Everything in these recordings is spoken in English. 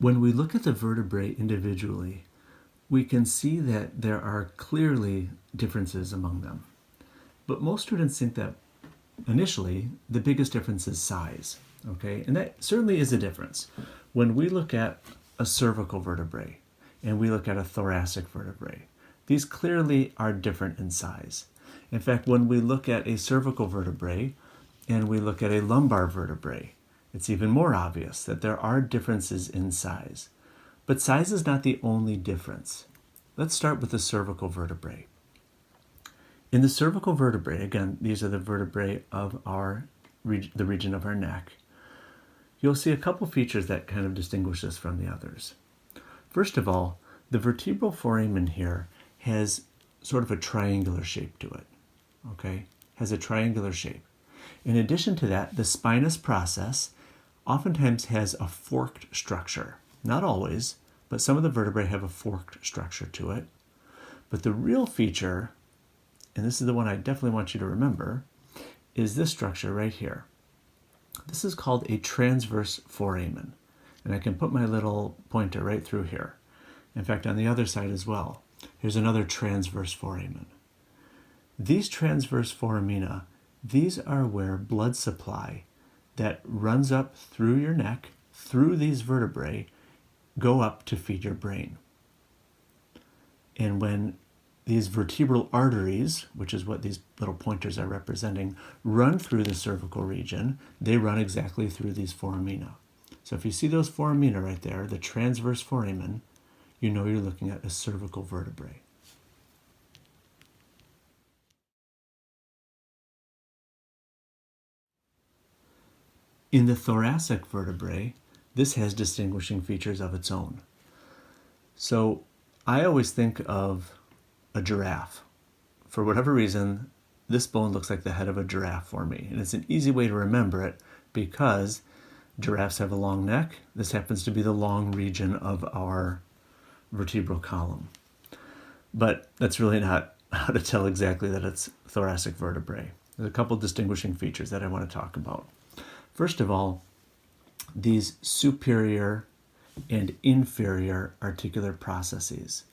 When we look at the vertebrae individually, we can see that there are clearly differences among them. But most students think that initially the biggest difference is size, okay? And that certainly is a difference. When we look at a cervical vertebrae and we look at a thoracic vertebrae, these clearly are different in size. In fact, when we look at a cervical vertebrae and we look at a lumbar vertebrae, it's even more obvious that there are differences in size. But size is not the only difference. Let's start with the cervical vertebrae. In the cervical vertebrae, again, these are the vertebrae of the region of our neck, you'll see a couple features that kind of distinguish us from the others. First of all, the vertebral foramen here has sort of a triangular shape to it, okay? Has a triangular shape. In addition to that, the spinous process oftentimes has a forked structure. Not always, but some of the vertebrae have a forked structure to it. But the real feature, and this is the one I definitely want you to remember, is this structure right here. This is called a transverse foramen. And I can put my little pointer right through here. In fact, on the other side as well, here's another transverse foramen. These transverse foramina, these are where blood supply that runs up through your neck, through these vertebrae, go up to feed your brain. And when these vertebral arteries, which is what these little pointers are representing, run through the cervical region, they run exactly through these foramina. So if you see those foramina right there, the transverse foramen, you know you're looking at a cervical vertebrae. In the thoracic vertebrae, this has distinguishing features of its own. So I always think of a giraffe. For whatever reason, this bone looks like the head of a giraffe for me. And it's an easy way to remember it because giraffes have a long neck. This happens to be the long region of our vertebral column. But that's really not how to tell exactly that it's thoracic vertebrae. There's a couple distinguishing features that I want to talk about. First of all, these superior and inferior articular processes.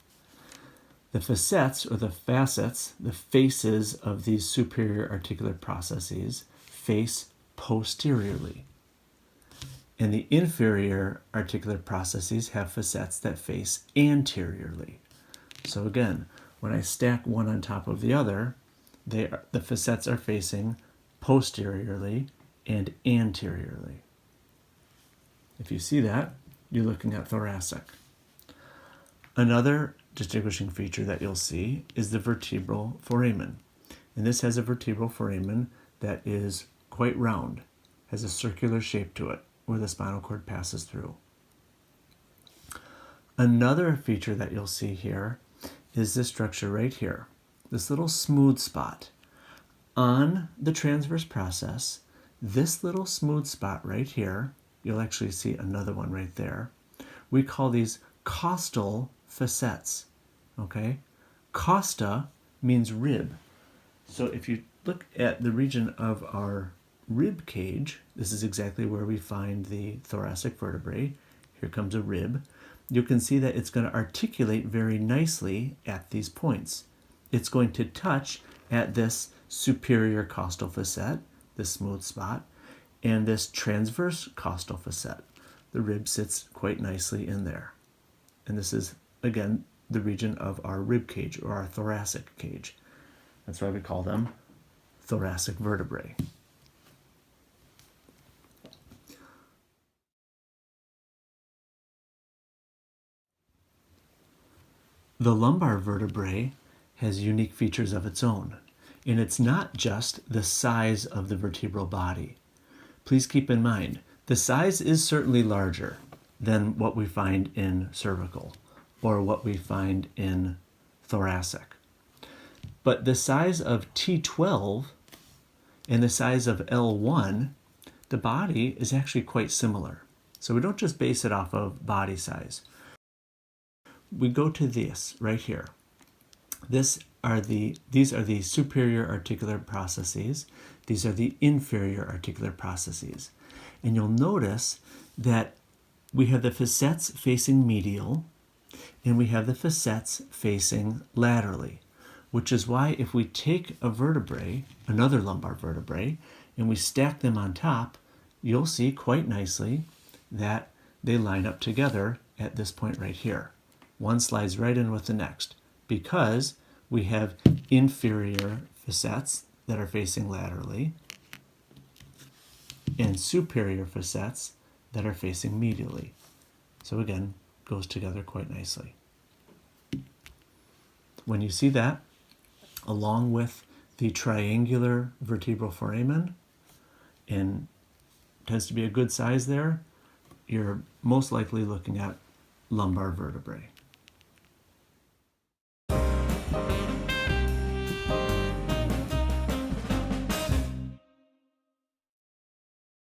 The facets or the facets, the faces of these superior articular processes face posteriorly. And the inferior articular processes have facets that face anteriorly. So again, when I stack one on top of the other, the facets are facing posteriorly and anteriorly. If you see that, you're looking at thoracic. Another distinguishing feature that you'll see is the vertebral foramen. And this has a vertebral foramen that is quite round, has a circular shape to it where the spinal cord passes through. Another feature that you'll see here is this structure right here, this little smooth spot. On the transverse process, this little smooth spot right here, you'll actually see another one right there. We call these costal facets, okay? Costa means rib. So if you look at the region of our rib cage, this is exactly where we find the thoracic vertebrae. Here comes a rib. You can see that it's going to articulate very nicely at these points. It's going to touch at this superior costal facet, this smooth spot, and this transverse costal facet. The rib sits quite nicely in there. And this is, again, the region of our rib cage or our thoracic cage. That's why we call them thoracic vertebrae. The lumbar vertebrae has unique features of its own, and it's not just the size of the vertebral body. Please keep in mind, the size is certainly larger than what we find in cervical or what we find in thoracic. But the size of T12 and the size of L1, the body is actually quite similar. So we don't just base it off of body size. We go to this right here. These are the superior articular processes. These are the inferior articular processes. And you'll notice that We have the facets facing medial, and we have the facets facing laterally, which is why if we take a vertebrae, another lumbar vertebrae, and we stack them on top, you'll see quite nicely that they line up together at this point right here. One slides right in with the next because we have inferior facets that are facing laterally and superior facets that are facing medially. So again, goes together quite nicely. When you see that, along with the triangular vertebral foramen, and tends to be a good size there, you're most likely looking at lumbar vertebrae.